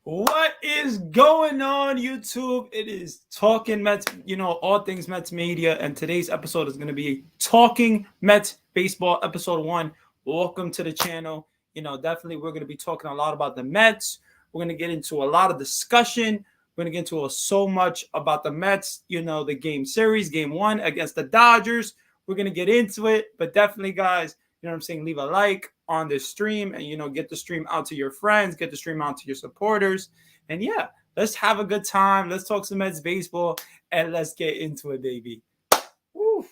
What is going on, YouTube? It is Talking Mets, all things Mets media, and today's episode is going to be Talking Mets Baseball, episode 1. Welcome to the channel. Definitely we're going to be talking a lot about the Mets. We're going to get into a lot of discussion. We're going to get into so much about the Mets, the game series, game 1 against the Dodgers. We're going to get into it, but definitely, guys, you know what I'm saying? Leave a like on this stream and, get the stream out to your friends, get the stream out to your supporters. And yeah, let's have a good time. Let's talk some Mets baseball and let's get into it, baby. Woo.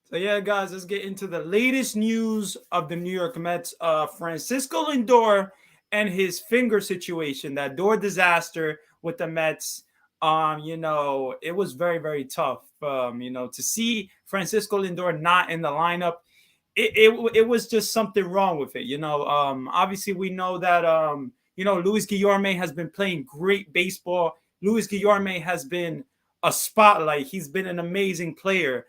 So yeah, guys, let's get into the latest news of the New York Mets. Francisco Lindor and his finger situation, that door disaster with the Mets. It was very, very tough. To see Francisco Lindor not in the lineup, it was just something wrong with it. Obviously we know that Luis Guillorme has been playing great baseball. Luis Guillorme has been a spotlight. He's been an amazing player,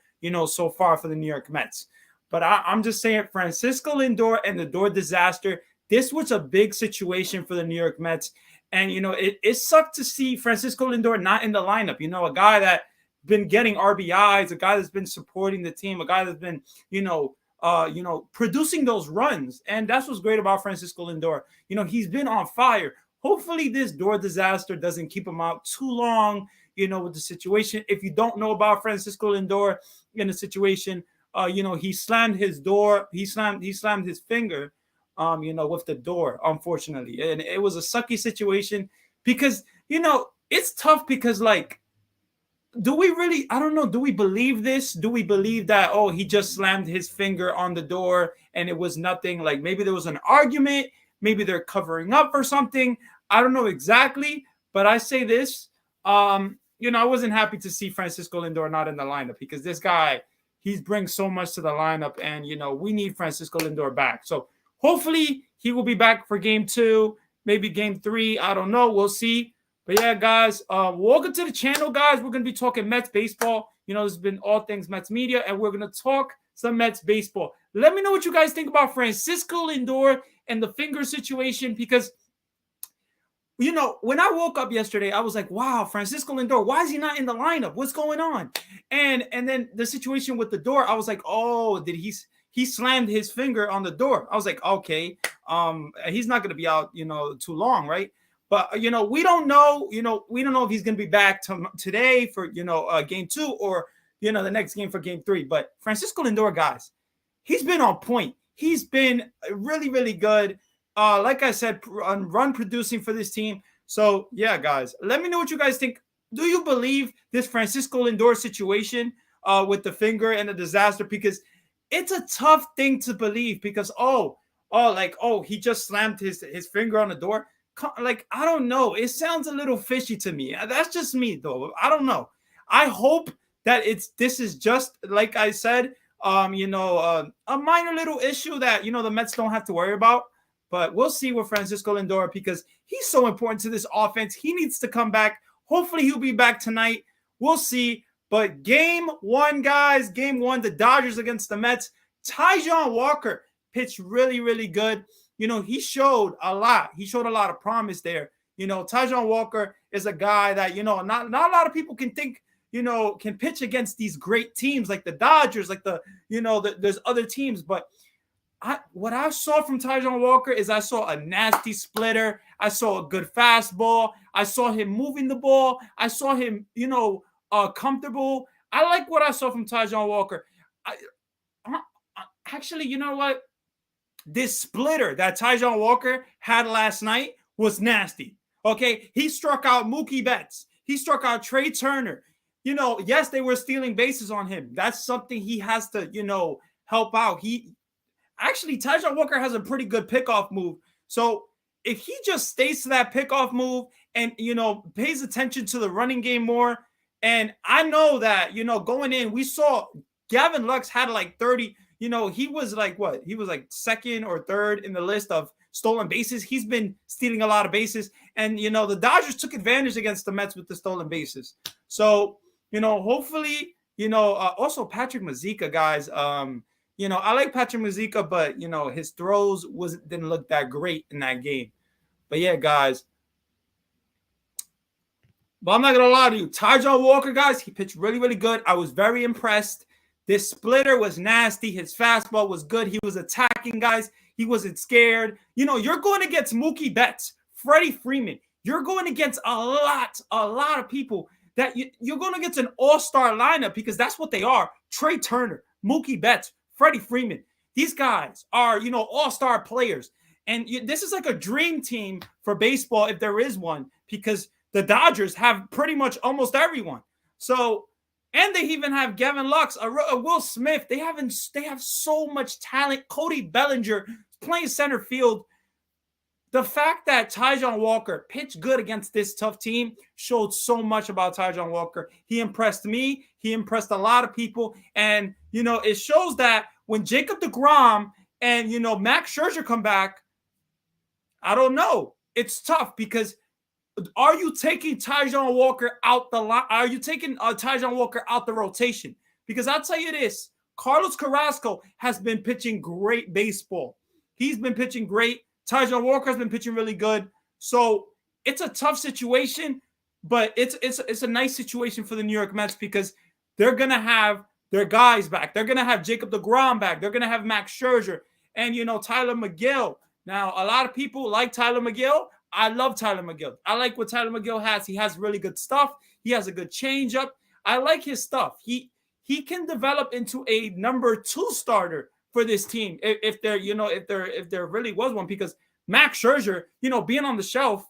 so far for the New York Mets. But I'm just saying, Francisco Lindor and the door disaster, this was a big situation for the New York Mets. And, it sucked to see Francisco Lindor not in the lineup. A guy that been getting RBIs, a guy that's been supporting the team, a guy that's been, producing those runs. And that's what's great about Francisco Lindor. He's been on fire. Hopefully this door disaster doesn't keep him out too long, with the situation. If you don't know about Francisco Lindor in the situation, he slammed his door. He slammed his finger, with the door, unfortunately. And it was a sucky situation because, it's tough because, like, do we really, I don't know, do we believe this? Do we believe that, oh, he just slammed his finger on the door and it was nothing? Like maybe there was an argument, maybe they're covering up or something. I don't know exactly, but I say this, I wasn't happy to see Francisco Lindor not in the lineup because this guy, he brings so much to the lineup and, we need Francisco Lindor back. So hopefully he will be back for game 2, maybe game 3. I don't know. We'll see. But yeah, guys, welcome to the channel, guys. We're going to be talking Mets baseball. This has been all things Mets media, and we're going to talk some Mets baseball. Let me know what you guys think about Francisco Lindor and the finger situation because, when I woke up yesterday, I was like, wow, Francisco Lindor, why is he not in the lineup? What's going on? And then the situation with the door, I was like, oh, did he slammed his finger on the door. I was like, okay, he's not going to be out, too long, right? But, we don't know, we don't know if he's going to be back today for, game 2 or, the next game for game 3. But Francisco Lindor, guys, he's been on point. He's been really, really good. Like I said, run producing for this team. So, yeah, guys, let me know what you guys think. Do you believe this Francisco Lindor situation with the finger and the disaster? Because it's a tough thing to believe because, he just slammed his finger on the door. Like, I don't know. It sounds a little fishy to me. That's just me, though. I don't know. I hope that this is just, like I said, a minor little issue that, the Mets don't have to worry about. But we'll see with Francisco Lindor because he's so important to this offense. He needs to come back. Hopefully he'll be back tonight. We'll see. But game 1, guys, game 1, the Dodgers against the Mets. Taijuan Walker pitched really, really good. He showed a lot. He showed a lot of promise there. Taijuan Walker is a guy that, not a lot of people can think, can pitch against these great teams like the Dodgers, like there's other teams. But what I saw from Taijuan Walker is I saw a nasty splitter. I saw a good fastball. I saw him moving the ball. I saw him, comfortable. I like what I saw from Taijuan Walker. Actually, you know what? This splitter that Taijuan Walker had last night was nasty. Okay, he struck out Mookie Betts. He struck out Trey Turner. Yes, they were stealing bases on him. That's something he has to, help out. Taijuan Walker has a pretty good pickoff move. So if he just stays to that pickoff move and, pays attention to the running game more, and I know that, going in, we saw Gavin Lux had like 30, he was like what? He was like 2nd or 3rd in the list of stolen bases. He's been stealing a lot of bases. And, the Dodgers took advantage against the Mets with the stolen bases. So, hopefully Also Patrick Mazika, guys. I like Patrick Mazika, but his throws didn't look that great in that game. But yeah, guys. But I'm not gonna lie to you, Tyjon Walker, guys, he pitched really, really good. I was very impressed. This splitter was nasty. His fastball was good. He was attacking, guys. He wasn't scared. You're going against Mookie Betts, Freddie Freeman. You're going against a lot of people that you're going against an all-star lineup because that's what they are. Trey Turner, Mookie Betts, Freddie Freeman. These guys are, all-star players. And this is like a dream team for baseball if there is one, because the Dodgers have pretty much almost everyone. So, and they even have Gavin Lux, a Will Smith. They have so much talent. Cody Bellinger playing center field. The fact that Tyjon Walker pitched good against this tough team showed so much about Tyjon Walker. He impressed me. He impressed a lot of people. And, it shows that when Jacob deGrom and, Max Scherzer come back, I don't know. It's tough because are you taking Tyjon Walker out the line? Are you taking Tyjon Walker out the rotation? Because I'll tell you this, Carlos Carrasco has been pitching great baseball. He's been pitching great. Tyjon Walker has been pitching really good. So it's a tough situation, but it's a nice situation for the New York Mets because they're going to have their guys back. They're going to have Jacob deGrom back. They're going to have Max Scherzer and, Tyler Mcgill. Now, a lot of people like Tyler Mcgill. I love Tyler Mcgill. I like what Tyler Mcgill has. He has really good stuff. He has a good changeup. I like his stuff. He can develop into a number 2 starter for this team if there really was one, because Max Scherzer, being on the shelf,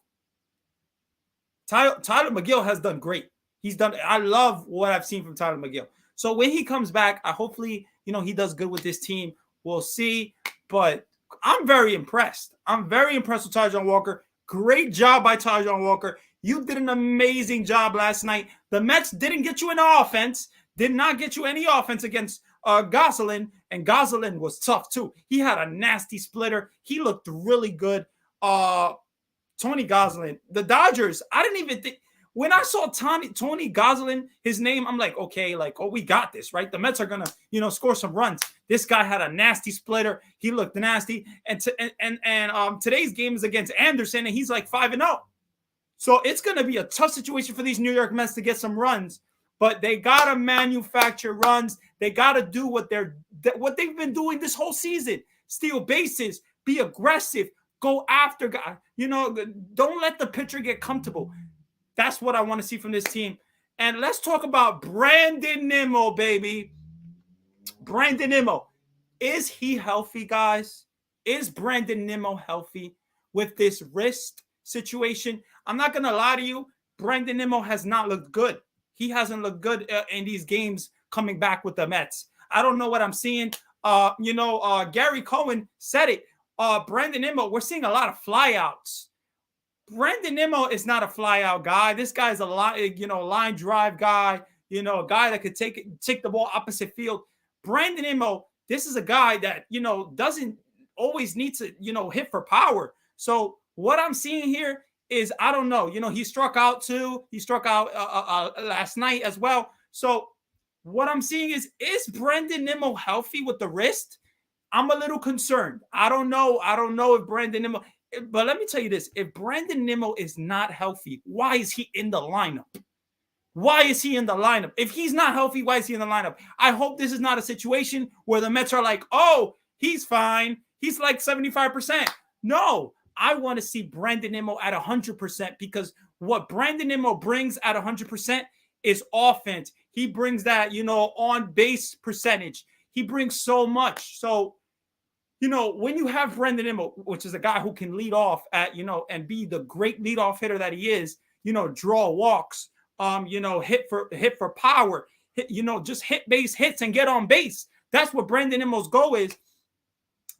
Tyler Mcgill has done great. I love what I've seen from Tyler Mcgill. So when he comes back, hopefully, he does good with this team. We'll see. But I'm very impressed. I'm very impressed with Tyjon Walker. Great job by Tyjon Walker. You did an amazing job last night. The Mets didn't get you any offense. Did not get you any offense against Gosselin. And Gosselin was tough too. He had a nasty splitter. He looked really good. Tony Gosselin. The Dodgers, I didn't even think. When I saw Tony Gosselin, his name, I'm like, okay, we got this, right? The Mets are going to, score some runs. This guy had a nasty splitter. He looked nasty. And today's game is against Anderson, and he's like 5-0. So it's going to be a tough situation for these New York Mets to get some runs. But they got to manufacture runs. They got to do what they've been doing this whole season. Steal bases, be aggressive, go after guys. Don't let the pitcher get comfortable. That's what I want to see from this team. And let's talk about Brandon Nimo, baby. Brandon Nimo. Is he healthy, guys? Is Brandon Nimo healthy with this wrist situation? I'm not going to lie to you. Brandon Nimo has not looked good. He hasn't looked good in these games coming back with the Mets. I don't know what I'm seeing. Gary Cohen said it. Brandon Nimo, we're seeing a lot of flyouts. Brandon Nimo is not a flyout guy. This guy's a line drive guy, a guy that could take the ball opposite field. Brandon Nimo, this is a guy that, doesn't always need to, hit for power. So what I'm seeing here is, I don't know, he struck out too. He struck out last night as well. So what I'm seeing is Brandon Nimo healthy with the wrist? I'm a little concerned. I don't know if Brandon Nimo. But let me tell you this. If Brandon Nimo is not healthy, why is he in the lineup? Why is he in the lineup? If he's not healthy, why is he in the lineup? I hope this is not a situation where the Mets are like, oh, he's fine. He's like 75%. No, I want to see Brandon Nimo at 100% because what Brandon Nimo brings at 100% is offense. He brings that, on base percentage. He brings so much. So, when you have Brandon Nimo, which is a guy who can lead off at, and be the great leadoff hitter that he is, draw walks, hit for power, just hit base hits and get on base. That's what Brandon Nimo's goal is.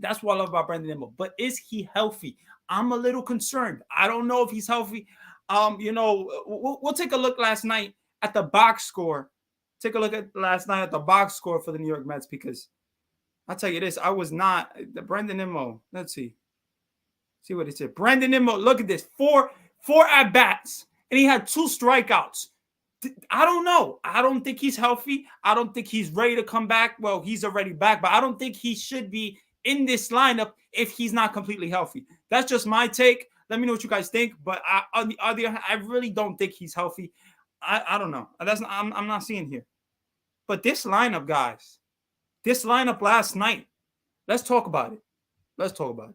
That's what I love about Brandon Nimo. But is he healthy? I'm a little concerned. I don't know if he's healthy. We'll take a look last night at the box score. Take a look at last night at the box score for the New York Mets because I'll tell you this, I was not the Brandon Nimo. Let's see what it said. Brandon Nimo, look at this. Four at-bats, and he had 2 strikeouts. I don't know. I don't think he's healthy. I don't think he's ready to come back. Well, he's already back, but I don't think he should be in this lineup if he's not completely healthy. That's just my take. Let me know what you guys think. But on the other hand, I really don't think he's healthy. I don't know. I'm not seeing here. But this lineup, guys, this lineup last night, let's talk about it. Let's talk about it.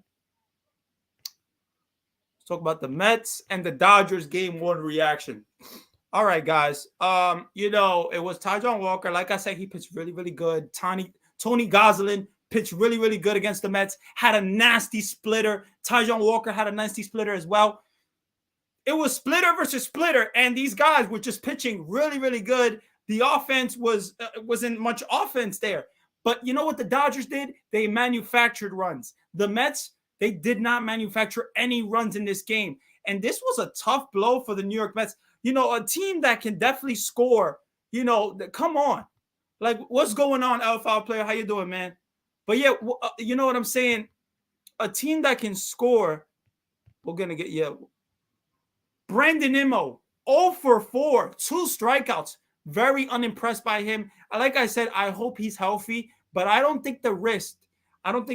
Let's talk about the Mets and the Dodgers game one reaction. All right, guys. It was Taijuan Walker. Like I said, he pitched really, really good. Tony Gonsolin pitched really, really good against the Mets. Had a nasty splitter. Taijuan Walker had a nasty splitter as well. It was splitter versus splitter, and these guys were just pitching really, really good. The offense wasn't much offense there. But you know what the Dodgers did? They manufactured runs. The Mets, they did not manufacture any runs in this game. And this was a tough blow for the New York Mets. A team that can definitely score, come on. Like, what's going on, Alpha player? How you doing, man? But yeah, you know what I'm saying? A team that can score, we're going to get, Brandon Nimo, 0 for 4, 2 strikeouts. Very unimpressed by him. Like I said, I hope he's healthy, but I don't think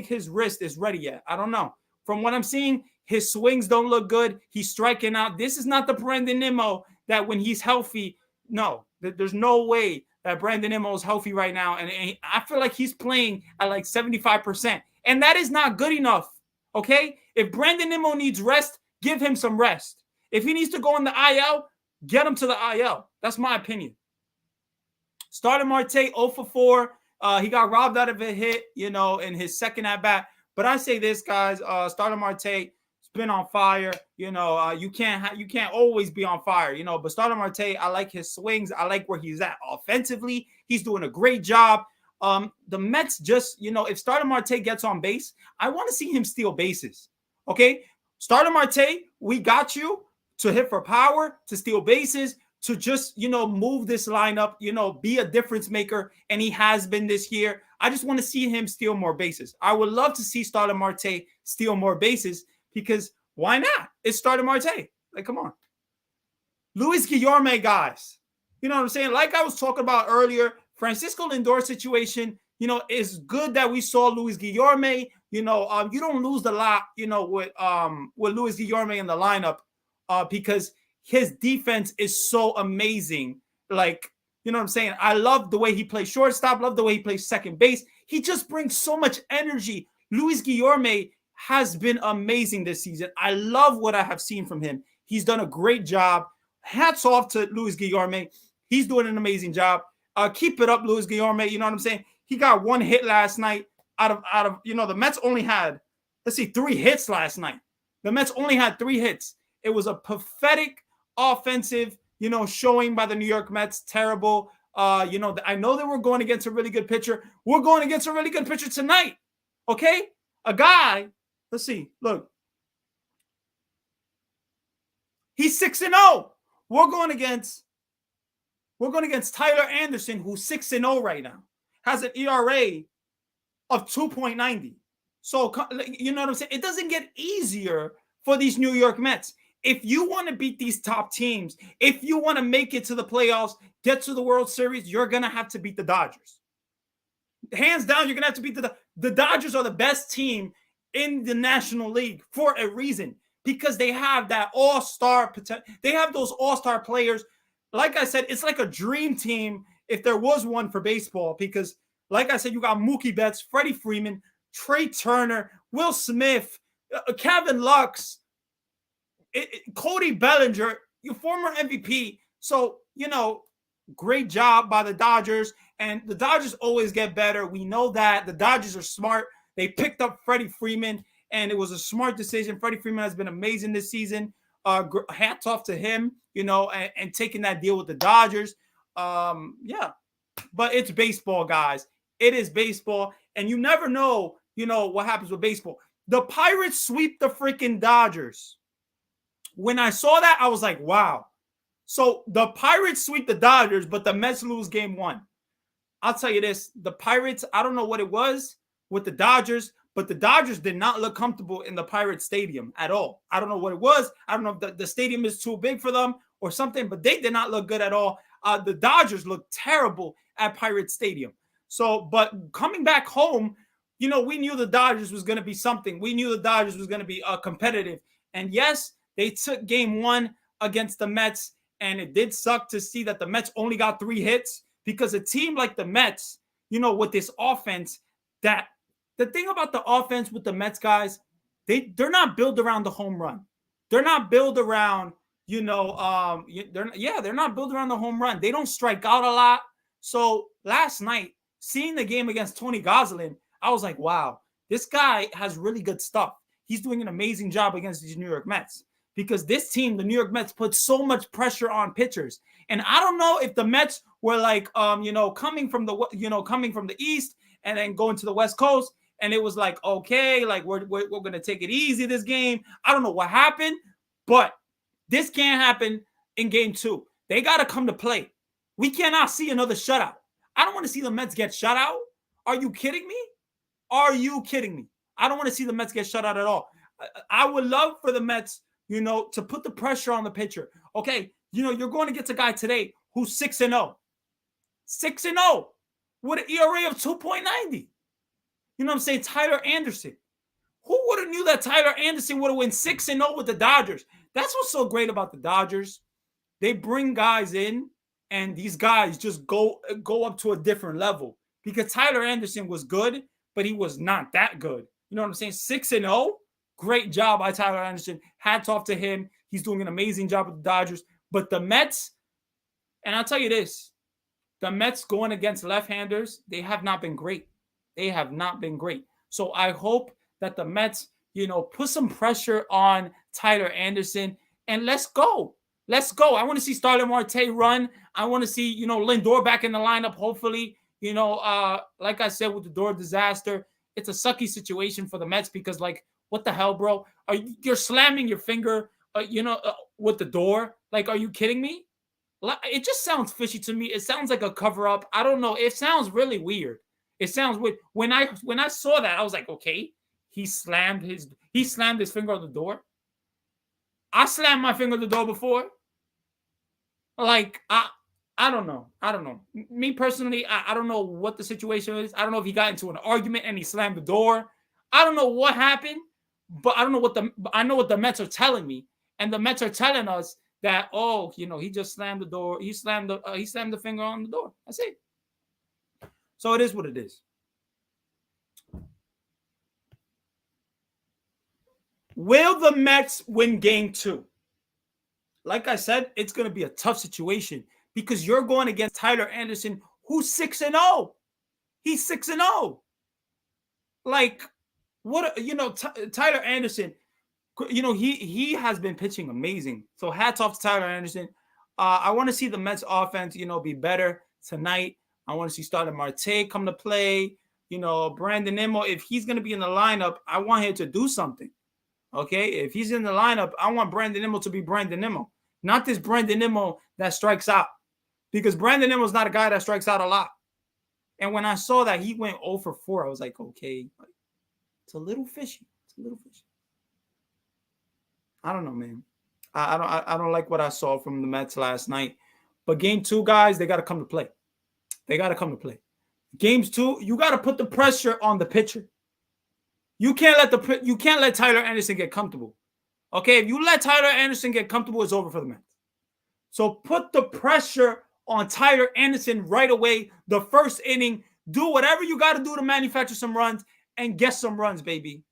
his wrist is ready yet. I don't know. From what I'm seeing, his swings don't look good. He's striking out. This is not the Brandon Nimo that when he's healthy, no, there's no way that Brandon Nimo is healthy right now. And I feel like he's playing at like 75%. And that is not good enough, okay? If Brandon Nimo needs rest, give him some rest. If he needs to go in the IL, get him to the IL. That's my opinion. Starter Marte, 0 for 4. He got robbed out of a hit, in his second at-bat. But I say this, guys, Starter Marte, been on fire. You can't always be on fire, but Starter Marte, I like his swings. I like where he's at offensively. He's doing a great job. The Mets just, if Starter Marte gets on base, I want to see him steal bases. Okay, Starter Marte, we got you to hit for power, to steal bases, to just, move this lineup, be a difference maker. And he has been this year. I just want to see him steal more bases. I would love to see Starter Marte steal more bases. Because why not? It's Starter Marte. Like, come on. Luis Guillorme, guys. You know what I'm saying? Like I was talking about earlier, Francisco Lindor situation, it's good that we saw Luis Guillorme. You don't lose a lot, with Luis Guillorme in the lineup because his defense is so amazing. Like, you know what I'm saying? I love the way he plays shortstop, love the way he plays second base. He just brings so much energy. Luis Guillorme has been amazing this season. I love what I have seen from him. He's done a great job. Hats off to Luis Guillorme. He's doing an amazing job. Keep it up, Luis Guillorme. You know what I'm saying? He got 1 hit last night out of the Mets only had, 3 hits last night. The Mets only had 3 hits. It was a pathetic offensive, showing by the New York Mets. Terrible. I know that we're going against a really good pitcher. We're going against a really good pitcher tonight. Okay? A guy. Let's see. Look. He's 6-0. We're going against Tyler Anderson, who's 6-0 right now. Has an ERA of 2.90. So, you know what I'm saying? It doesn't get easier for these New York Mets. If you want to beat these top teams, if you want to make it to the playoffs, get to the World Series, you're going to have to beat the Dodgers. Hands down, you're going to have to beat the Dodgers are the best team in the National League for a reason, because they have that all-star potential. They have those all-star players. Like I said, it's like a dream team if there was one for baseball, because like I said, you got Mookie Betts, Freddie Freeman, Trey Turner, Will Smith, Kevin Lux, Cody Bellinger, your former MVP. So, great job by the Dodgers. And the Dodgers always get better. We know that. The Dodgers are smart. They picked up Freddie Freeman, and it was a smart decision. Freddie Freeman has been amazing this season. Hats off to him, and taking that deal with the Dodgers. Yeah. But it's baseball, guys. It is baseball. And you never know, what happens with baseball. The Pirates sweep the freaking Dodgers. When I saw that, I was like, wow. So the Pirates sweep the Dodgers, but the Mets lose game 1. I'll tell you this. The Pirates, I don't know what it was with the Dodgers, but the Dodgers did not look comfortable in the Pirates Stadium at all. I don't know what it was. I don't know if the stadium is too big for them or something, but they did not look good at all. The Dodgers looked terrible at Pirate Stadium. So, but coming back home, we knew the Dodgers was going to be something. We knew the Dodgers was going to be competitive. And yes, they took game one against the Mets, and it did suck to see that the Mets only got 3 hits, because a team like the Mets, with this offense, that the thing about the offense with the Mets guys, they're not built around the home run. They're not built around, they're not built around the home run. They don't strike out a lot. So last night, seeing the game against Tony Gonsolin, I was like, wow, this guy has really good stuff. He's doing an amazing job against these New York Mets, because this team, the New York Mets, put so much pressure on pitchers. And I don't know if the Mets were like, coming from the East and then going to the West Coast, and it was like, okay, like we're going to take it easy this game. I don't know what happened, but this can't happen in game 2. They got to come to play. We cannot see another shutout. I don't want to see the Mets get shut out. Are you kidding me? Are you kidding me? I don't want to see the Mets get shut out at all. I would love for the Mets, to put the pressure on the pitcher. Okay, you're going against a guy today who's 6-0. 6-0 with an ERA of 2.90. You know what I'm saying? Tyler Anderson. Who would have knew that Tyler Anderson would have went 6-0 with the Dodgers? That's what's so great about the Dodgers. They bring guys in, and these guys just go up to a different level. Because Tyler Anderson was good, but he was not that good. You know what I'm saying? 6-0. Great job by Tyler Anderson. Hats off to him. He's doing an amazing job with the Dodgers. But the Mets, and I'll tell you this, the Mets going against left-handers, they have not been great. They have not been great. So I hope that the Mets, put some pressure on Tyler Anderson, and let's go. Let's go. I want to see Starling Marte run. I want to see, Lindor back in the lineup, hopefully. Like I said, with the door disaster, it's a sucky situation for the Mets, because, like, what the hell, bro? You're slamming your finger, with the door. Like, are you kidding me? It just sounds fishy to me. It sounds like a cover-up. I don't know. It sounds really weird. It sounds weird. When I saw that, I was like, okay, he slammed his finger on the door. I slammed my finger on the door before. Like, I don't know. Me personally, I don't know what the situation is. I don't know if he got into an argument and he slammed the door. I don't know what happened, but I know what the Mets are telling me. And the Mets are telling us that, he just slammed the door. He slammed the finger on the door. That's it. So it is what it is. Will the Mets win game 2? Like I said, it's going to be a tough situation, because you're going against Tyler Anderson, who's 6-0. He's 6-0. Like, what, Tyler Anderson, he has been pitching amazing. So hats off to Tyler Anderson. I want to see the Mets offense, be better tonight. I want to see Starling Marte come to play. Brandon Nimo, if he's going to be in the lineup, I want him to do something. Okay? If he's in the lineup, I want Brandon Nimo to be Brandon Nimo. Not this Brandon Nimo that strikes out. Because Brandon Nimo is not a guy that strikes out a lot. And when I saw that he went 0 for 4, I was like, okay, it's a little fishy. I don't know, man. I don't like what I saw from the Mets last night. But game 2, guys, they got to come to play. Games 2, you got to put the pressure on the pitcher. You can't let Tyler Anderson get comfortable. Okay, if you let Tyler Anderson get comfortable, it's over for the Mets. So put the pressure on Tyler Anderson right away. The first inning, do whatever you got to do to manufacture some runs and get some runs, baby.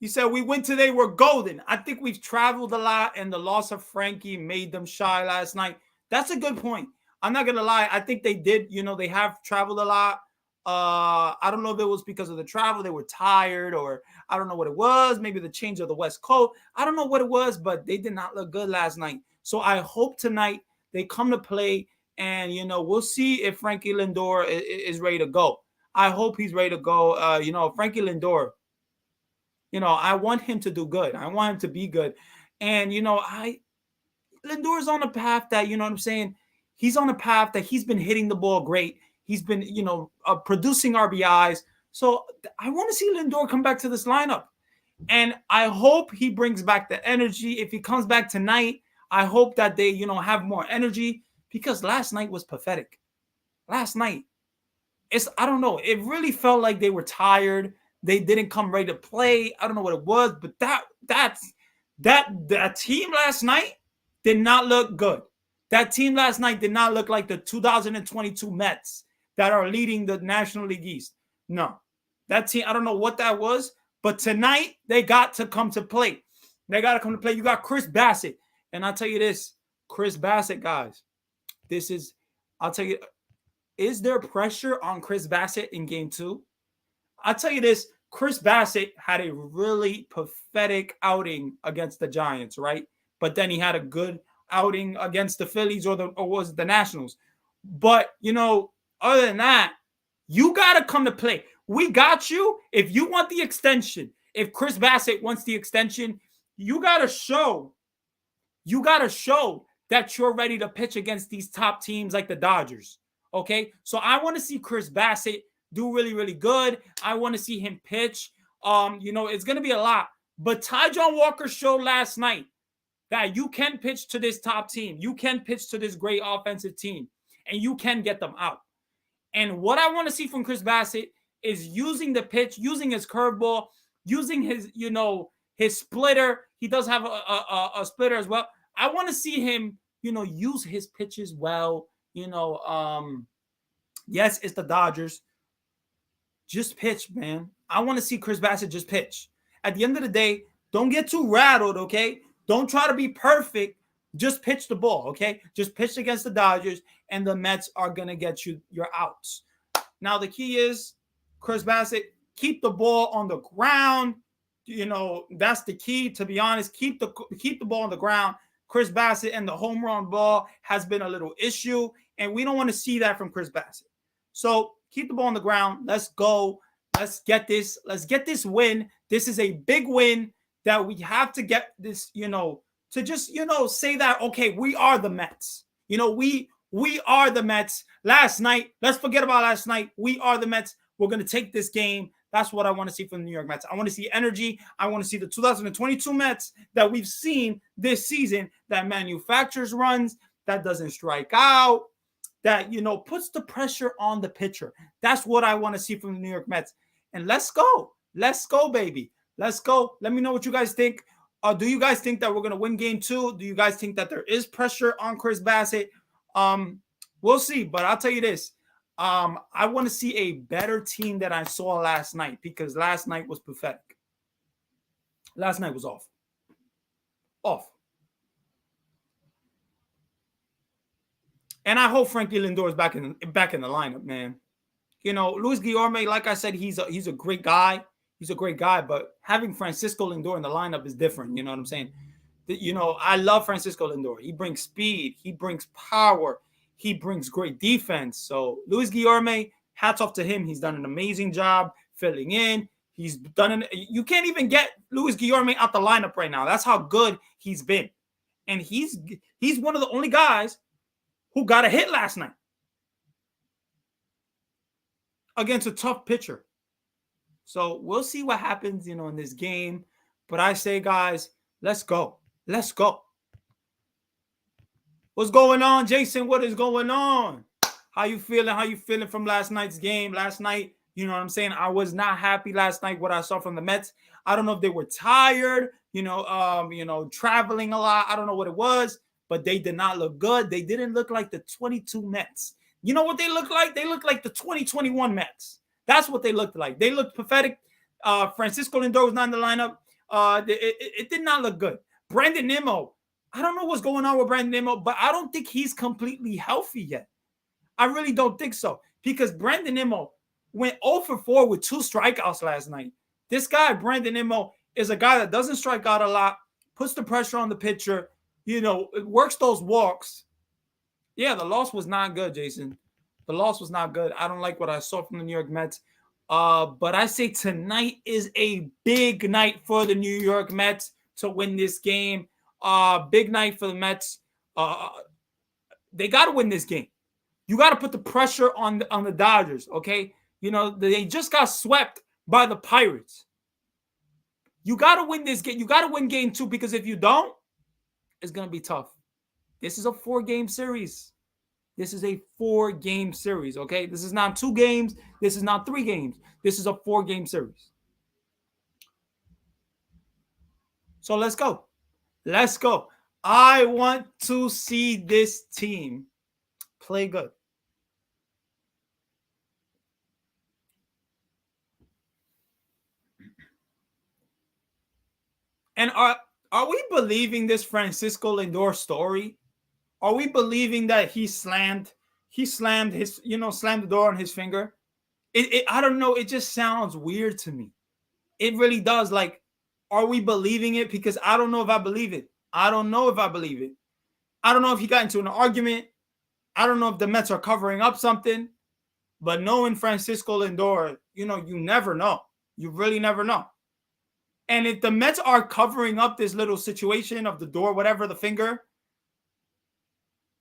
He said, we win today, we're golden. I think we've traveled a lot, and the loss of Frankie made them shy last night. That's a good point. I'm not going to lie. I think they did, they have traveled a lot. I don't know if it was because of the travel. They were tired, or I don't know what it was. Maybe the change of the West Coast. I don't know what it was, but they did not look good last night. So I hope tonight they come to play, and, we'll see if Frankie Lindor is ready to go. I hope he's ready to go. Frankie Lindor, I want him to do good. I want him to be good. And, Lindor's on a path that, you know what I'm saying? He's on a path that he's been hitting the ball great. He's been, producing RBIs. So I want to see Lindor come back to this lineup. And I hope he brings back the energy. If he comes back tonight, I hope that they, have more energy because last night was pathetic. Last night, I don't know. It really felt like they were tired. They didn't come ready to play. I don't know what it was, but that team last night did not look good. That team last night did not look like the 2022 Mets that are leading the National League East. No, that team, I don't know what that was, but tonight they got to come to play. They got to come to play. You got Chris Bassett. And I'll tell you this, Chris Bassett, guys, I'll tell you, is there pressure on Chris Bassett in game 2? I'll tell you this, Chris Bassett had a really pathetic outing against the Giants, right? But then he had a good outing against the Phillies or was it the Nationals? But, other than that, you got to come to play. We got you. If you want the extension, if Chris Bassett wants the extension, you got to show that you're ready to pitch against these top teams like the Dodgers. Okay? So I want to see Chris Bassett do really, really good. I want to see him pitch. It's going to be a lot. But Taijuan Walker showed last night that you can pitch to this top team. You can pitch to this great offensive team. And you can get them out. And what I want to see from Chris Bassett is using the pitch, using his curveball, using his, his splitter. He does have a splitter as well. I want to see him, use his pitches well. Yes, it's the Dodgers. Just pitch, man. I want to see Chris Bassett just pitch. At the end of the day, don't get too rattled, okay? Don't try to be perfect. Just pitch the ball, okay? Just pitch against the Dodgers, and the Mets are going to get you your outs. Now, the key is, Chris Bassett, keep the ball on the ground. That's the key, to be honest. Keep the ball on the ground. Chris Bassett and the home run ball has been a little issue, and we don't want to see that from Chris Bassett. So keep the ball on the ground. Let's go. Let's get this. Let's get this win. This is a big win that we have to get this, to just, say that, okay, we are the Mets. We are the Mets. Last night, let's forget about last night. We are the Mets. We're going to take this game. That's what I want to see from the New York Mets. I want to see energy. I want to see the 2022 Mets that we've seen this season, that manufactures runs, that doesn't strike out, that, puts the pressure on the pitcher. That's what I want to see from the New York Mets. And let's go. Let's go, baby. Let's go. Let me know what you guys think. Do you guys think that we're going to win game 2? Do you guys think that there is pressure on Chris Bassett? We'll see. But I'll tell you this. I want to see a better team than I saw last night, because last night was pathetic. Last night was awful. Awful. And I hope Frankie Lindor is back in the lineup, man. Luis Guillorme, like I said, he's a great guy. He's a great guy, but having Francisco Lindor in the lineup is different. You know what I'm saying? I love Francisco Lindor. He brings speed. He brings power. He brings great defense. So Luis Guillorme, hats off to him. He's done an amazing job filling in. You can't even get Luis Guillorme out the lineup right now. That's how good he's been. And he's one of the only guys who got a hit last night against a tough pitcher. So we'll see what happens, in this game. But I say, guys, let's go. Let's go. What's going on, Jason? What is going on? How you feeling? How you feeling from last night's game? Last night, you know what I'm saying? I was not happy last night what I saw from the Mets. I don't know if they were tired, traveling a lot. I don't know what it was, but they did not look good. They didn't look like the 22 Mets. You know what they look like? They look like the 2021 Mets. That's what they looked like. They looked pathetic. Francisco Lindor was not in the lineup. It did not look good. Brandon Nimo, I don't know what's going on with Brandon Nimo, but I don't think he's completely healthy yet. I really don't think so, because Brandon Nimo went 0 for 4 with 2 strikeouts last night. This guy, Brandon Nimo, is a guy that doesn't strike out a lot, puts the pressure on the pitcher, works those walks. Yeah, the loss was not good, Jason. The loss was not good. I don't like what I saw from the New York Mets. But I say tonight is a big night for the New York Mets to win this game. Big night for the Mets. They got to win this game. You got to put the pressure on the Dodgers, okay? They just got swept by the Pirates. You got to win this game. You got to win game 2, because if you don't, it's going to be tough. This is a 4-game series. This is a 4-game series, okay? This is not 2 games. This is not 3 games. This is a 4-game series. So let's go. Let's go. I want to see this team play good. And are we believing this Francisco Lindor story? Are we believing that he slammed his, slammed the door on his finger? I don't know. It just sounds weird to me. It really does. Like, are we believing it? Because I don't know if I believe it. I don't know if I believe it. I don't know if he got into an argument. I don't know if the Mets are covering up something. But knowing Francisco Lindor, you never know. You really never know. And if the Mets are covering up this little situation of the door, whatever, the finger,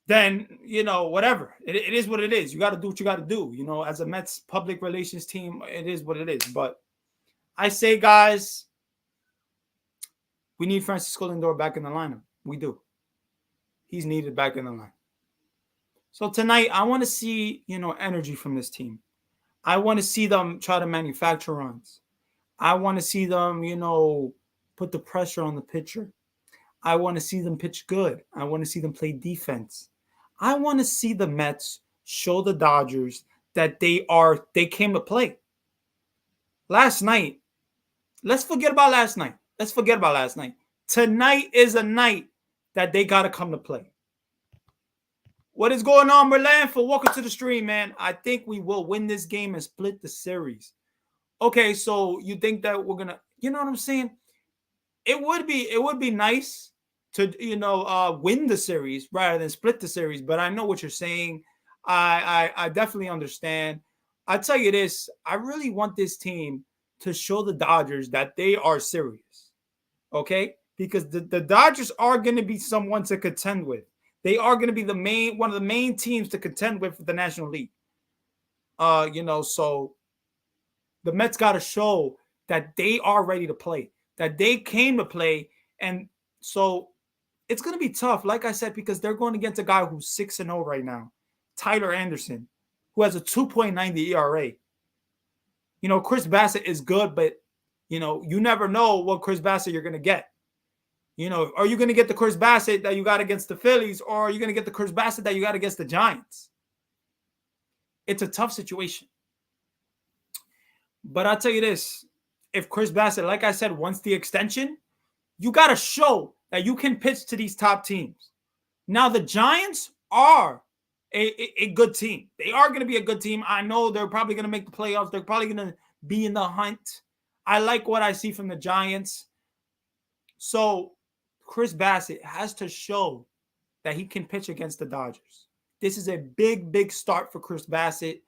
then, whatever. It is what it is. You got to do what you got to do. As a Mets public relations team, it is what it is. But I say, guys, we need Francisco Lindor back in the lineup. We do. He's needed back in the lineup. So tonight, I want to see, energy from this team. I want to see them try to manufacture runs. I want to see them, put the pressure on the pitcher. I want to see them pitch good. I want to see them play defense. I want to see the Mets show the Dodgers that they came to play. Last night, let's forget about last night. Tonight is a night that they got to come to play. What is going on, Merlanford? Welcome to the stream, man. I think we will win this game and split the series. Okay, so you think that we're gonna, you know what I'm saying? It would be nice to win the series rather than split the series. But I know what you're saying. I definitely understand. I tell you this, I really want this team to show the Dodgers that they are serious. Okay, because the Dodgers are going to be someone to contend with. They are going to be one of the main teams to contend with for the National League. So the Mets got to show that they are ready to play, that they came to play. And so it's going to be tough, like I said, because they're going against a guy who's 6-0 right now, Tyler Anderson, who has a 2.90 ERA. Chris Bassett is good, but, you never know what Chris Bassett you're going to get. Are you going to get the Chris Bassett that you got against the Phillies, or are you going to get the Chris Bassett that you got against the Giants? It's a tough situation. But I'll tell you this, if Chris Bassett, like I said, wants the extension, you got to show that you can pitch to these top teams. Now, the Giants are a good team. They are going to be a good team. I know they're probably going to make the playoffs. They're probably going to be in the hunt. I like what I see from the Giants. So Chris Bassett has to show that he can pitch against the Dodgers. This is a big, big start for Chris Bassett.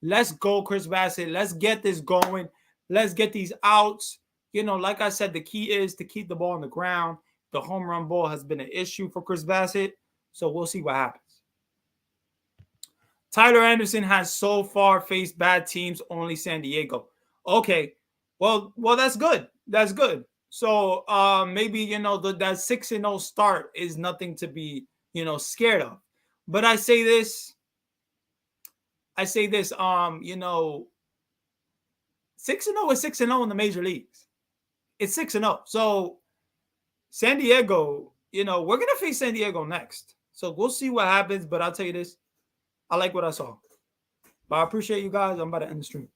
Let's go, Chris Bassett. Let's get this going. Let's get these outs. Like I said, the key is to keep the ball on the ground. The home run ball has been an issue for Chris Bassett, so we'll see what happens. Tyler Anderson has so far faced bad teams, only San Diego. Okay, well, that's good. That's good. So maybe, that 6-0 start is nothing to be, scared of. But I say this, 6-0 is 6-0 in the major leagues. It's 6-0. So San Diego, we're going to face San Diego next. So we'll see what happens. But I'll tell you this, I like what I saw. But I appreciate you guys. I'm about to end the stream.